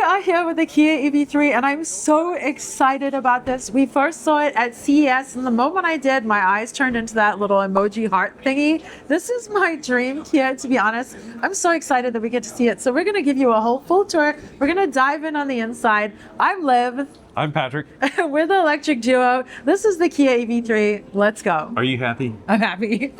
are here with the Kia EV3 and I'm so excited about this. We first saw it at CES and the moment I did, my eyes turned into that little emoji heart thingy. This is my dream Kia, to be honest. I'm so excited that we get to see it. So we're going to give you a whole full tour. We're going to dive in on the inside. I'm Liv. I'm Patrick. We're the electric duo. This is the Kia EV3. Let's go. Are you happy? I'm happy.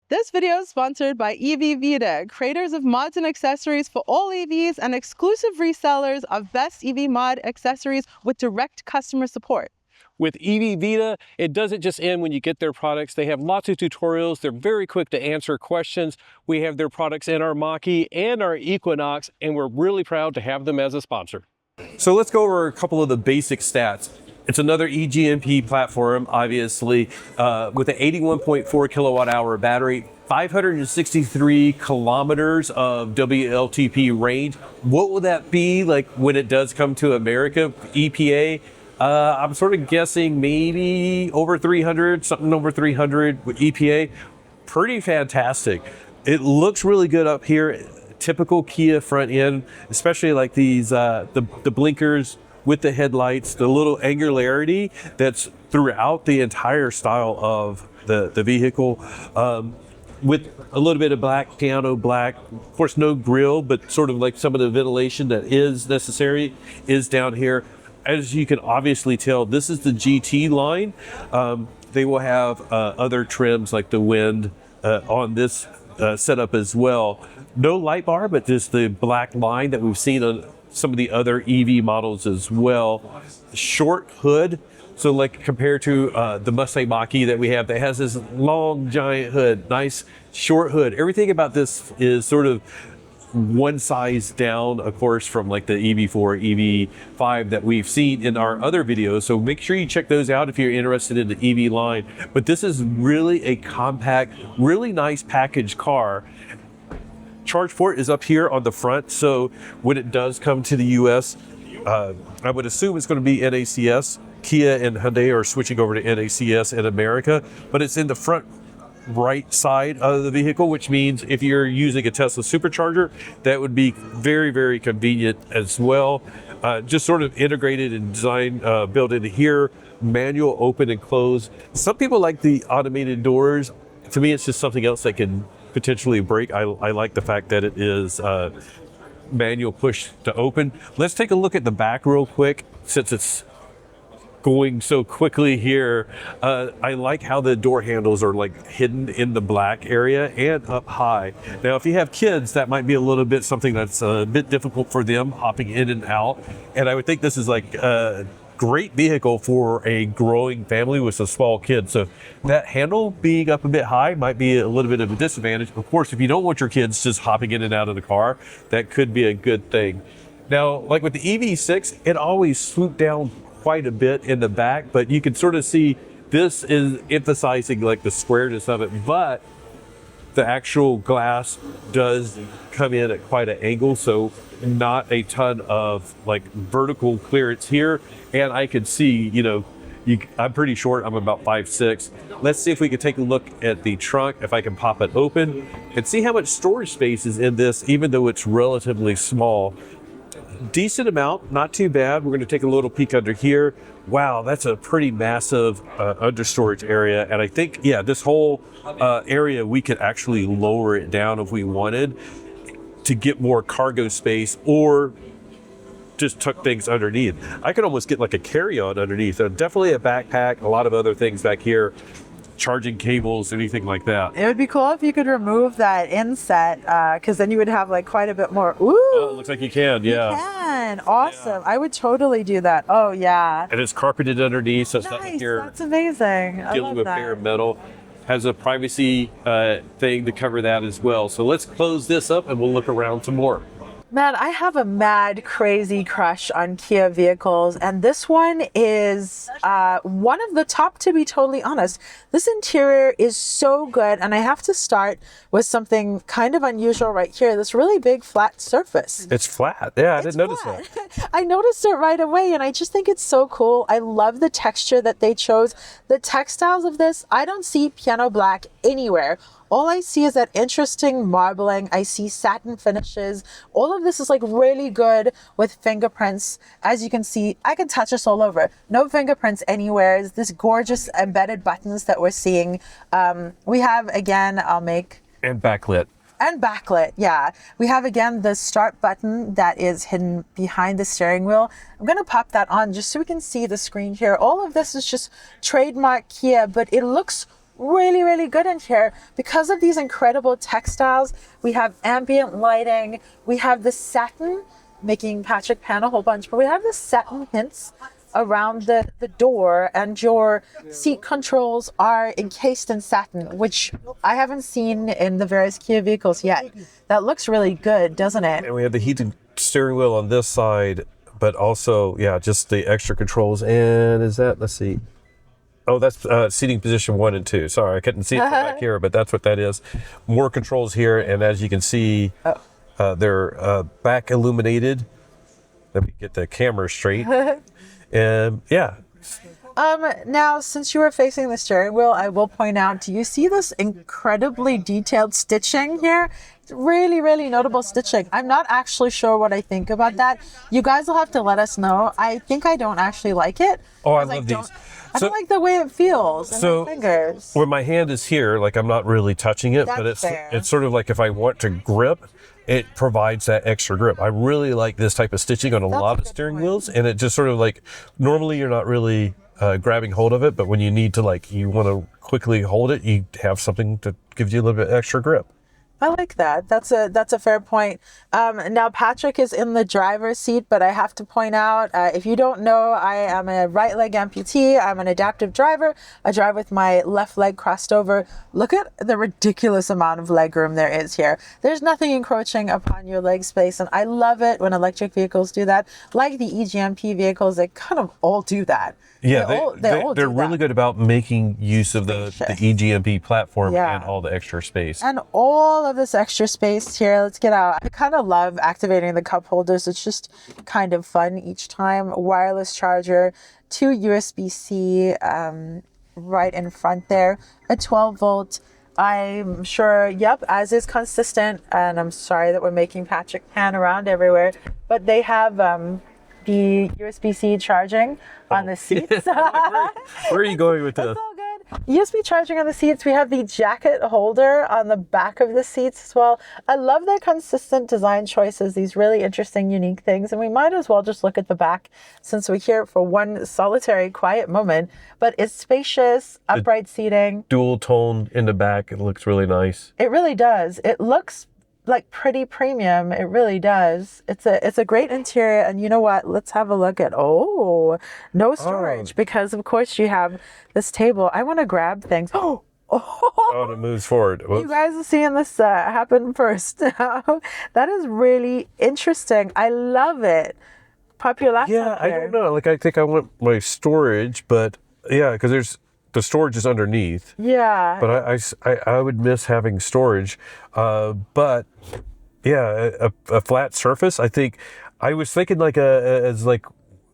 This video is sponsored by EV3, creators of mods and accessories for all EVs and exclusive resellers of best EV mod accessories with direct customer support. With EV3, it doesn't just end when you get their products. They have lots of tutorials. They're very quick to answer questions. We have their products in our Mach-E and our Equinox, and we're really proud to have them as a sponsor. So let's go over a couple of the basic stats. It's another eGMP platform, obviously, with an 81.4 kilowatt hour battery, 563 kilometers of WLTP range. What will that be like when it does come to America, EPA? I'm sort of guessing maybe over 300, something over 300 with EPA. Pretty fantastic. It looks really good up here. Typical Kia front end, especially like these, the blinkers with the headlights, the little angularity that's throughout the entire style of the vehicle. With a little bit of black, piano black, of course no grille, but sort of like some of the ventilation that is necessary is down here. As you can obviously tell, this is the GT line. They will have other trims like the wind on this setup as well. No light bar, but just the black line that we've seen on some of the other EV models as well. Short hood, so like compared to the Mustang Mach-E that we have that has this long giant hood, nice short hood. Everything about this is sort of one size down, of course, from like the EV4, EV5 that we've seen in our other videos. So make sure you check those out if you're interested in the EV line. But this is really a compact, really nice package car. Charge port is up here on the front. So when it does come to the US, I would assume it's going to be NACS. Kia and Hyundai are switching over to NACS in America, but it's in the front right side of the vehicle, which means if you're using a Tesla supercharger, that would be very, very convenient as well. Just sort of integrated and designed, built into here, manual open and close. Some people like the automated doors. To me, it's just something else that can potentially break. I like the fact that it is manual push to open. Let's take a look at the back real quick since it's going so quickly here. I like how the door handles are like hidden in the black area and up high. Now, if you have kids, that might be a little bit something that's a bit difficult for them hopping in and out. And I would think this is like a great vehicle for a growing family with a small kid. So that handle being up a bit high might be a little bit of a disadvantage. Of course, if you don't want your kids just hopping in and out of the car, that could be a good thing. Now, like with the EV6, it always swooped down quite a bit in the back, but you can sort of see this is emphasizing like the squareness of it, but the actual glass does come in at quite an angle, so not a ton of like vertical clearance here. And I can see, you know, I'm pretty short, I'm about 5'6". Let's see if we can take a look at the trunk, if I can pop it open and see how much storage space is in this, even though it's relatively small. Decent amount, not too bad. We're going to take a little peek under here. Wow, that's a pretty massive under storage area. And I think, yeah, this whole area, we could actually lower it down if we wanted to get more cargo space or just tuck things underneath. I could almost get like a carry-on underneath. So definitely a backpack, a lot of other things back here. Charging cables, anything like that. It would be cool if you could remove that inset, because then you would have like quite a bit more. Ooh, oh, it looks like you can, yeah. You can, awesome. Yeah. I would totally do that. Oh yeah. And it's carpeted underneath, so it's not like you're that's amazing. dealing with bare metal. Has a privacy thing to cover that as well. So let's close this up and we'll look around some more. Man, I have a mad, crazy crush on Kia vehicles, and this one is one of the top, to be totally honest. This interior is so good, and I have to start with something kind of unusual right here, this really big flat surface. It's flat. Yeah, I didn't notice that. I noticed it right away, and I just think it's so cool. I love the texture that they chose. The textiles of this, I don't see piano black anywhere. All I see is that interesting marbling. I see satin finishes. All of this is like really good with fingerprints. As you can see, I can touch this all over. No fingerprints anywhere. It's this gorgeous embedded buttons that we're seeing. We have, again, And backlit. And backlit, yeah. We have, again, the start button that is hidden behind the steering wheel. I'm going to pop that on just so we can see the screen here. All of this is just trademark Kia, but it looks really, really good in here because of these incredible textiles. We have ambient lighting. We have the satin, making Patrick pan a whole bunch, but we have the satin hints around the door, and your seat controls are encased in satin, which I haven't seen in the various Kia vehicles yet. That looks really good, doesn't it? And we have the heated steering wheel on this side, but also, yeah, just the extra controls. And is that, let's see. Oh, that's seating position 1 and 2. Sorry, I couldn't see it from back here, but that's what that is. More controls here, and as you can see, they're back illuminated. Let me get the camera straight. And yeah. Now, since you were facing the steering wheel, I will point out, do you see this incredibly detailed stitching here? It's really, really notable stitching. I'm not actually sure what I think about that. You guys will have to let us know. I think I don't actually like it. Oh, I love these. I don't like the way it feels in my fingers. When my hand is here, like I'm not really touching it, but it's sort of like if I want to grip, it provides that extra grip. I really like this type of stitching on a lot of steering wheels, and it just sort of like, normally you're not really grabbing hold of it, but when you need to, like, you want to quickly hold it, you have something that gives you a little bit extra grip. I like that. That's a fair point. Now Patrick is in the driver's seat, but I have to point out, if you don't know, I am a right leg amputee. I'm an adaptive driver. I drive with my left leg crossed over. Look at the ridiculous amount of leg room there is here. There's nothing encroaching upon your leg space, and I love it when electric vehicles do that. Like the EGMP vehicles, they kind of all do that. Yeah, they're really good about making use of the EGMP platform and all the extra space. And all of this extra space here. Let's get out. I kind of love activating the cup holders. It's just kind of fun each time. Wireless charger, 2 USB-C right in front there, a 12 volt. I'm sure, yep, as is consistent. And I'm sorry that we're making Patrick pan around everywhere, but they have the USB-C charging on the seats. Where are you going with this? That's all good. USB charging on the seats. We have the jacket holder on the back of the seats as well. I love their consistent design choices, these really interesting, unique things. And we might as well just look at the back since we're here for one solitary quiet moment. But it's spacious, upright seating. Dual tone in the back. It looks really nice. It really does. It looks like pretty premium. It really does. It's a great interior, and you know what, let's have a look at no storage, because of course you have this table. I want to grab things. Oh, it moves forward. Whoops. You guys are seeing this happen first. That is really interesting. I love it. Pop your laptop. Yeah, I don't know, like I think I want my storage, but yeah, because there's the storage is underneath. Yeah. But I would miss having storage. But yeah, a flat surface. I think I was thinking like as like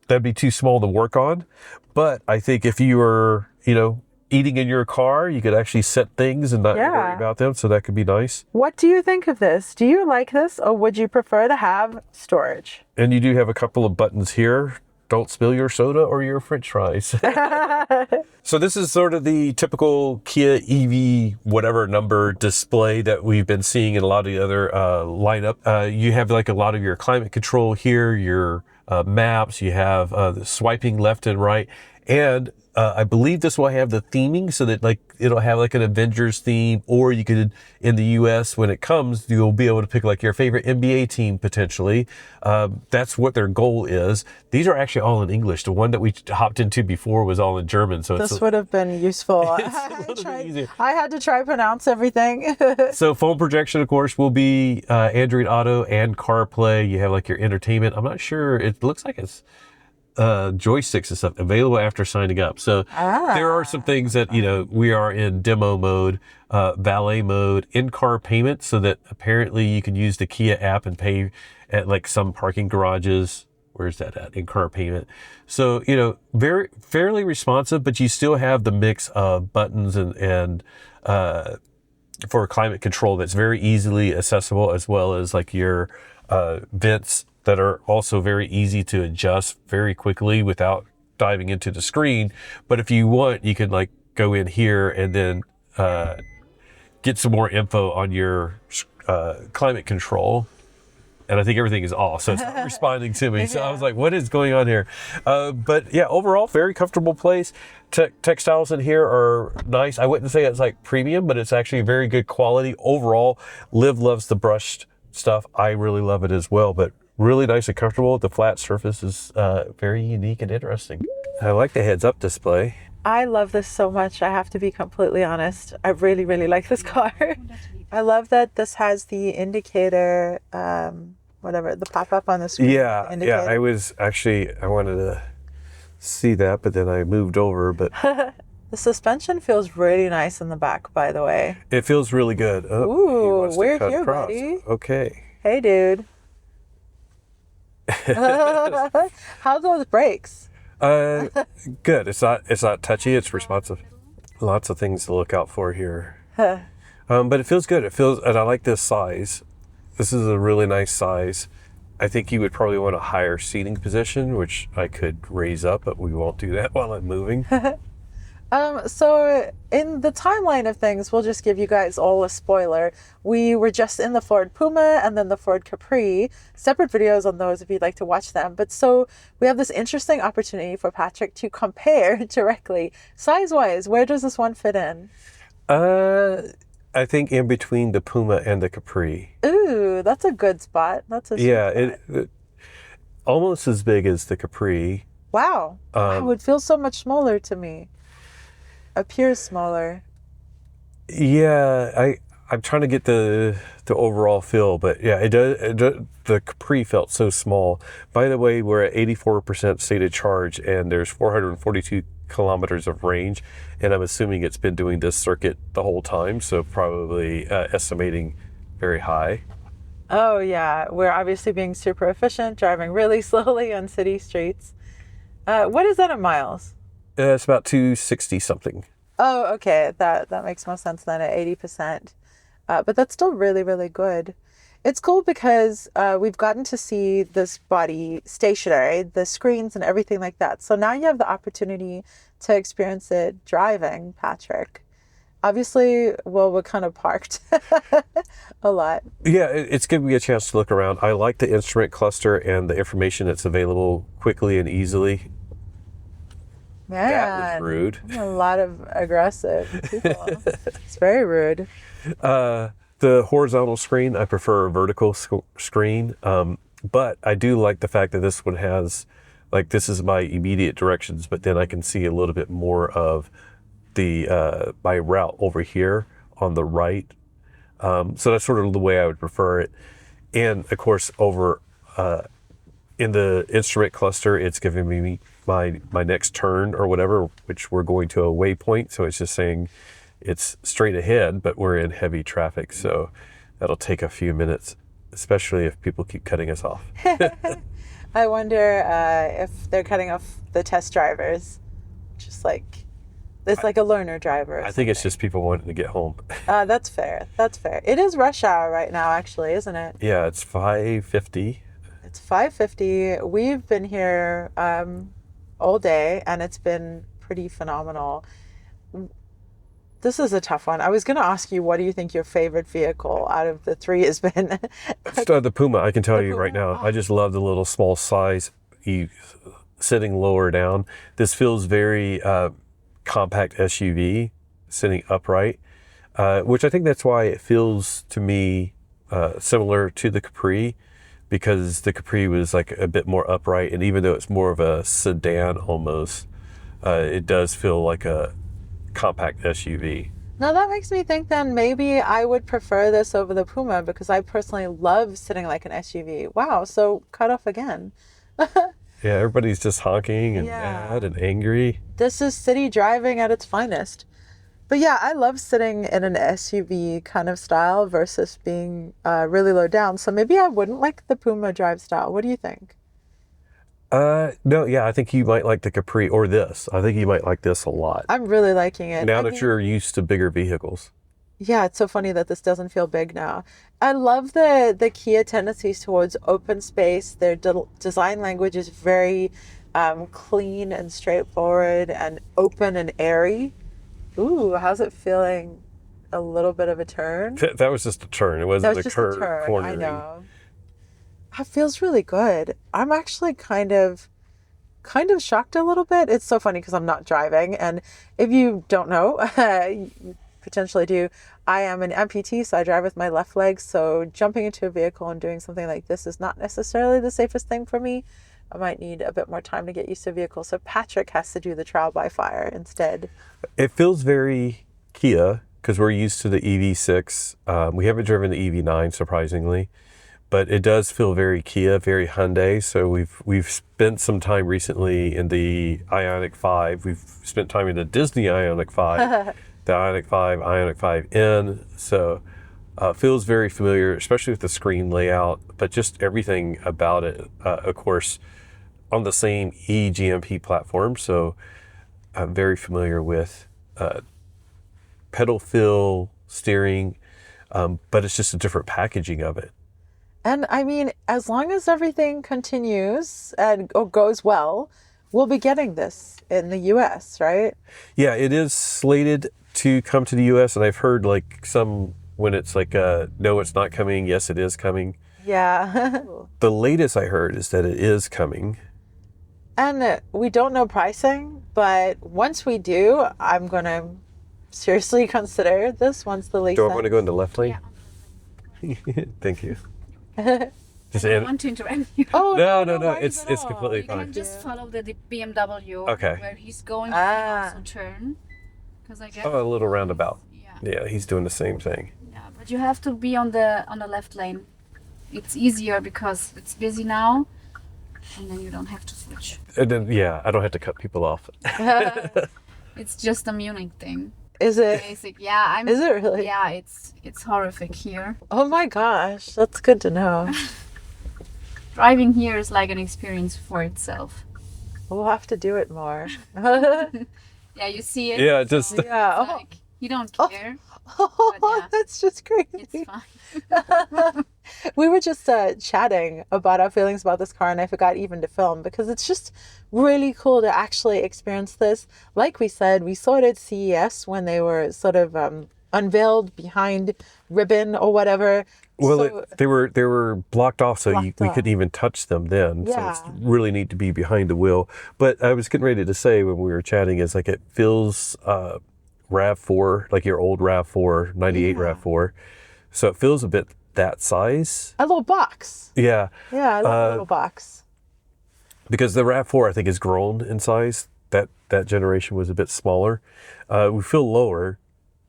that'd be too small to work on. But I think if you were, eating in your car, you could actually set things and not worry about them. So that could be nice. What do you think of this? Do you like this, or would you prefer to have storage? And you do have a couple of buttons here. Don't spill your soda or your French fries. So this is sort of the typical Kia EV whatever number display that we've been seeing in a lot of the other lineup. You have like a lot of your climate control here, your maps, you have the swiping left and right, And I believe this will have the theming so that like it'll have like an Avengers theme, or you could, in the US when it comes, you'll be able to pick like your favorite NBA team potentially. That's what their goal is. These are actually all in English. The one that we hopped into before was all in German. So this would have been useful. I had to try pronounce everything. So phone projection, of course, will be Android Auto and CarPlay. You have like your entertainment. I'm not sure. It looks like it's joysticks and stuff available after signing up. So there are some things that, you know, we are in demo mode, valet mode, in-car payment, so that apparently you can use the Kia app and pay at like some parking garages. Where's that at? In-car payment. So, you know, fairly responsive, but you still have the mix of buttons and for climate control that's very easily accessible, as well as like your vents that are also very easy to adjust very quickly without diving into the screen. But if you want, you can like go in here and then get some more info on your climate control. And I think everything is off, so it's not responding to me. So I was like, what is going on here? But yeah, overall, very comfortable place. Textiles in here are nice. I wouldn't say it's like premium, but it's actually very good quality. Overall, Liv loves the brushed stuff. I really love it as well, but really nice and comfortable. The flat surface is very unique and interesting. I like the heads-up display. I love this so much. I have to be completely honest. I really, really like this car. I love that this has the indicator, whatever, the pop-up on the screen. Yeah, I wanted to see that, but then I moved over. But the suspension feels really nice in the back, by the way. It feels really good. Ooh, we're here, across. Buddy. Okay. Hey, dude. How's those brakes? Good. It's not touchy. It's responsive. Lots of things to look out for here. But it feels good. And I like this size. This is a really nice size. I think you would probably want a higher seating position, which I could raise up, but we won't do that while I'm moving. So in the timeline of things, we'll just give you guys all a spoiler. We were just in the Ford Puma and then the Ford Capri. Separate videos on those if you'd like to watch them. But so we have this interesting opportunity for Patrick to compare directly. Size-wise, where does this one fit in? I think in between the Puma and the Capri. Ooh, that's a good spot. That's a it almost as big as the Capri. Wow. Wow, it feels so much smaller to me. Appears smaller. Yeah, I'm trying to get the overall feel, but yeah, it does. The Capri felt so small. By the way, we're at 84% stated charge, and there's 442 kilometers of range, and I'm assuming it's been doing this circuit the whole time, so probably estimating very high. Oh yeah, we're obviously being super efficient, driving really slowly on city streets. What is that in miles? It's about 260 something. Oh, okay. That makes more sense than at 80%. But that's still really, really good. It's cool because we've gotten to see this body stationary, the screens and everything like that. So now you have the opportunity to experience it driving, Patrick. Obviously, well, we're kind of parked a lot. Yeah, it's giving me a chance to look around. I like the instrument cluster and the information that's available quickly and easily. Man, that was rude. A lot of aggressive people. It's very rude. The horizontal screen, I prefer a vertical screen. But I do like the fact that this one has, like, this is my immediate directions, but then I can see a little bit more of the my route over here on the right. So that's sort of the way I would prefer it. And of course, over in the instrument cluster, it's giving me my next turn or whatever, which we're going to a waypoint. So it's just saying it's straight ahead, but we're in heavy traffic. So that'll take a few minutes, especially if people keep cutting us off. I wonder if they're cutting off the test drivers, just like it's like a learner driver. I think it's just people wanting to get home. That's fair. That's fair. It is rush hour right now, actually, isn't it? Yeah, it's 5:50. It's 5:50. We've been here all day, and it's been pretty phenomenal. This is a tough one. I was going to ask you, what do you think your favorite vehicle out of the three has been? The Puma, I can tell you right now. I just love the little small size. sitting lower down. This feels very compact SUV, sitting upright, which I think that's why it feels to me similar to the Capri, because the Capri was like a bit more upright, and even though it's more of a sedan almost, it does feel like a compact SUV. Now that makes me think then maybe I would prefer this over the Puma, because I personally love sitting like an SUV. Wow, so cut off again. Yeah, everybody's just honking and Yeah. mad and angry. This is city driving at its finest. But yeah, I love sitting in an SUV kind of style versus being really low down. So maybe I wouldn't like the Puma drive style. What do you think? No, yeah, I think you might like the Capri or this. I think you might like this a lot. I'm really liking it. Now that you're used to bigger vehicles. Yeah, it's so funny that this doesn't feel big now. I love the Kia tendencies towards open space. Their design language is very clean and straightforward and open and airy. Ooh, how's it feeling? A little bit of a turn? That was just a turn. It wasn't That was a just a curve turn. cornering. I know. That feels really good. I'm actually kind of shocked a little bit. It's so funny because I'm not driving, and if you don't know, you potentially do, I am an amputee, so I drive with my left leg. So jumping into a vehicle and doing something like this is not necessarily the safest thing for me. I might need a bit more time to get used to a vehicle. So Patrick has to do the trial by fire instead. It feels very Kia because we're used to the EV6. We haven't driven the EV9, surprisingly, but it does feel very Kia, very Hyundai. So we've spent some time recently in the Ioniq 5. We've spent time in the Disney Ioniq 5, the Ioniq 5, Ioniq 5N. So feels very familiar, especially with the screen layout, but just everything about it, of course, on the same eGMP platform. So I'm very familiar with pedal feel, steering, but it's just a different packaging of it. And I mean, as long as everything continues and goes well, we'll be getting this in the US, right? Yeah, it is slated to come to the US, and I've heard like some when it's like, no, it's not coming. Yes, it is coming. Yeah. The latest I heard is that it is coming. And we don't know pricing, but once we do, I'm going to seriously consider this once the lease Do I ends. want to go into left lane? Yeah. Thank you. Just I don't in. want to interrupt you. Oh, No, worries it's at all. completely You can fine. just follow the BMW Okay. where he's going. You Ah. can also turn. Because I guess. Oh, a little roundabout. Yeah. Yeah, he's doing the same thing. Yeah, but you have to be on the left lane. It's easier because it's busy now, and then you don't have to switch. And then, yeah, I don't have to cut people off. It's just a Munich thing. Is it? Basic. Yeah, Is it really? Yeah, it's horrific here. Oh my gosh, that's good to know. Driving here is like an experience for itself. We'll have to do it more. Yeah, you see it. Yeah, just So Yeah. it's like, you don't care. Oh, yeah. that's just crazy. It's fine. We were just chatting about our feelings about this car, and I forgot even to film because it's just really cool to actually experience this. Like we said, we saw it at CES when they were sort of unveiled behind ribbon or whatever. well, So- they were blocked off, so Blocked we off. couldn't even touch them then. So Yeah. it's really neat to be behind the wheel. But I was getting ready to say when we were chatting is like it feels RAV4, like your old RAV4, 98 Yeah. RAV4. So it feels a bit that size. a little box. Yeah, Yeah, I love a little box. because the RAV4 I think has grown in size. That generation was a bit smaller. We feel lower,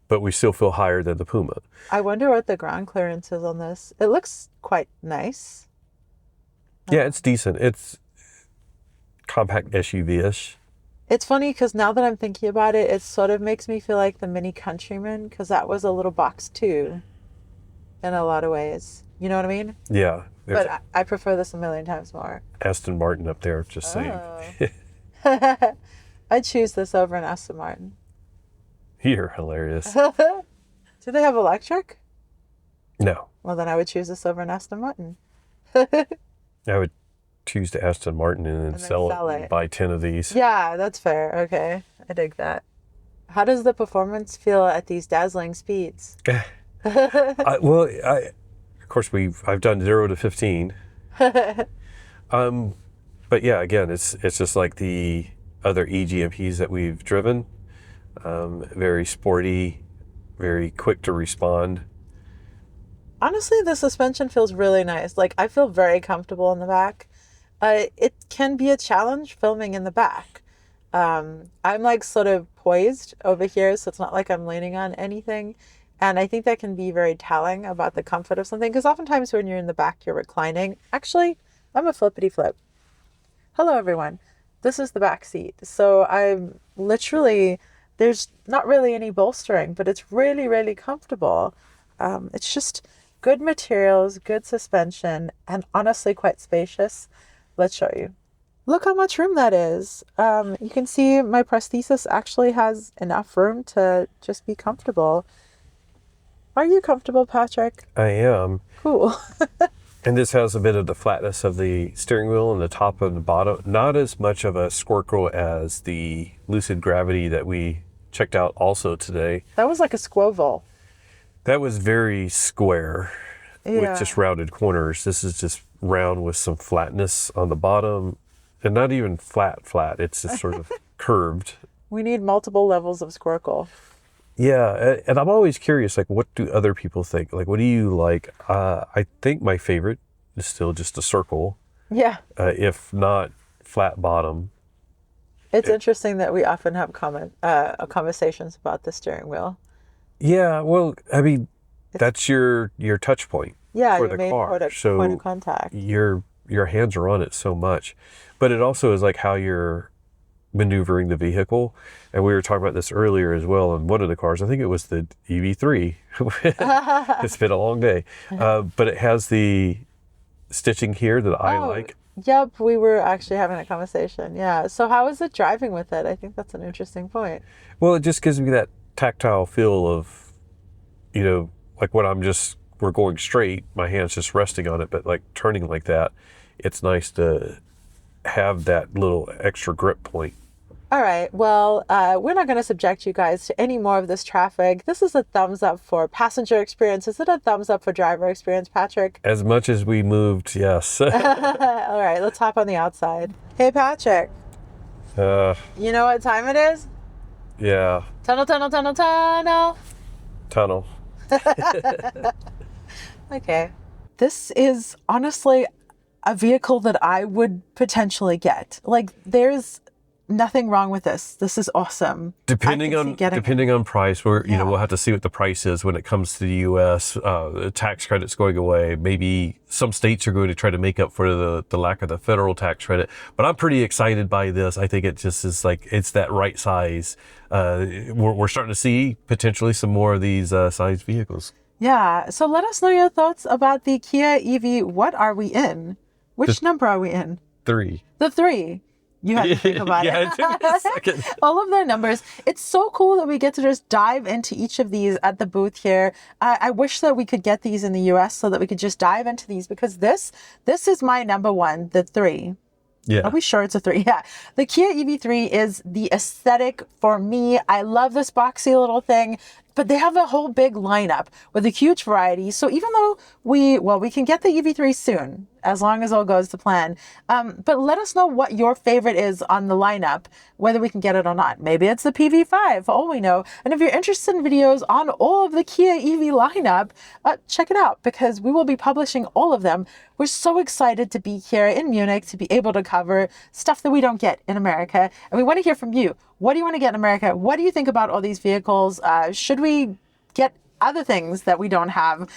but we still feel higher than the Puma. I wonder what the ground clearance is on this. It looks quite nice. Yeah, it's decent. It's compact SUV-ish. It's funny because now that I'm thinking about it, it sort of makes me feel like the Mini Countryman, because that was a little box too, in a lot of ways. You know what I mean? Yeah, there's But I prefer this a million times more. Aston Martin up there, just saying. Oh. I'd choose this over an Aston Martin. You're hilarious. Do they have electric? No, Well, then I would choose this over an Aston Martin. I would choose the Aston Martin and then then sell sell it and it. buy 10 of these. Yeah, that's fair. Okay, I dig that. How does the performance feel at these dazzling speeds? Of course, I've done 0 to 15. But yeah, again, it's just like the other eGMPs that we've driven. Very sporty, very quick to respond. Honestly, the suspension feels really nice. Like, I feel very comfortable in the back. It can be a challenge filming in the back. I'm like sort of poised over here, so it's not like I'm leaning on anything. And I think that can be very telling about the comfort of something, because oftentimes when you're in the back, you're reclining. Actually, I'm a flippity flip. Hello, everyone. This is the back seat. So I'm literally, there's not really any bolstering, but it's really, really comfortable. It's just good materials, good suspension, and honestly quite spacious. Let's show you. Look how much room that is. You can see my prosthesis actually has enough room to just be comfortable. Are you comfortable, Patrick? I am. Cool. And this has a bit of the flatness of the steering wheel and the top and the bottom. Not as much of a squircle as the Lucid Gravity that we checked out also today. That was like a squoval. That was very square with just rounded corners. This is just round with some flatness on the bottom, and not even flat. It's just sort of curved. We need multiple levels of squircle. Yeah, and I'm always curious, like, what do other people think? Like, what do you like? I think my favorite is still just a circle. Yeah. If not flat bottom. It's interesting that we often have conversations about the steering wheel. Yeah, well, I mean, that's your touch point for your the main car. point of contact. Your hands are on it so much, but it also is like how you're maneuvering the vehicle. And we were talking about this earlier as well in one of the cars. I think it was the EV3. It's been a long day, but it has the stitching here that I like. Yep, we were actually having a conversation. Yeah. So how is it driving with it? I think that's an interesting point. Well, it just gives me that tactile feel of, like when we're going straight, my hand's just resting on it, but like turning like that, it's nice to have that little extra grip point. All right. Well, we're not going to subject you guys to any more of this traffic. This is a thumbs up for passenger experience. Is it a thumbs up for driver experience, Patrick? As much as we moved, yes. All right. Let's hop on the outside. Hey, Patrick. You know what time it is? Yeah. Tunnel, tunnel, tunnel, tunnel. Tunnel. Okay. This is honestly a vehicle that I would potentially get. Like, there's nothing wrong with this. This is awesome. Depending on price, we'll have to see what the price is when it comes to the U.S. The tax credit's going away. Maybe some states are going to try to make up for the lack of the federal tax credit. But I'm pretty excited by this. I think it just is like, it's that right size. We're starting to see potentially some more of these size vehicles. Yeah. So let us know your thoughts about the Kia EV. What are we in? Which number are we in? 3. The 3. You had to think about it took me a second. All of their numbers. It's so cool that we get to just dive into each of these at the booth here. I wish that we could get these in the US so that we could just dive into these, because this is my number one, the 3. Yeah. Are we sure it's a 3? Yeah. The Kia EV3 is the aesthetic for me. I love this boxy little thing, but they have a whole big lineup with a huge variety. So even though we can get the EV3 soon, as long as all goes to plan. But let us know what your favorite is on the lineup, whether we can get it or not. Maybe it's the PV5, for all we know. And if you're interested in videos on all of the Kia EV lineup, check it out, because we will be publishing all of them. We're so excited to be here in Munich to be able to cover stuff that we don't get in America. And we want to hear from you. What do you want to get in America? What do you think about all these vehicles? Should we get other things that we don't have?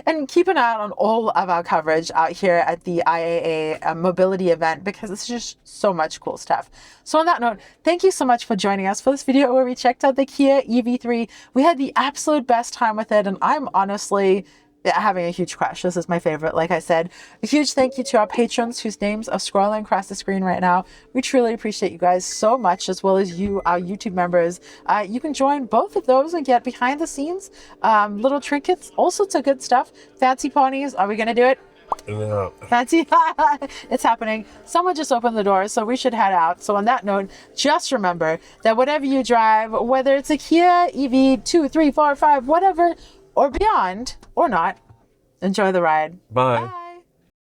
And keep an eye out on all of our coverage out here at the IAA Mobility event, because it's just so much cool stuff. So on that note, thank you so much for joining us for this video where we checked out the Kia EV3. We had the absolute best time with it, and I'm honestly having a huge crush. This is my favorite. Like I said, a huge thank you to our patrons whose names are scrolling across the screen right now. We truly appreciate you guys so much, as well as you, our YouTube members. You can join both of those and get behind the scenes, little trinkets, all sorts of good stuff. Fancy ponies. Are we going to do it? No. Fancy. It's happening. Someone just opened the door, so we should head out. So on that note, just remember that whatever you drive, whether it's a Kia EV2, 3, 4, 5, whatever, or beyond, or not, enjoy the ride. Bye.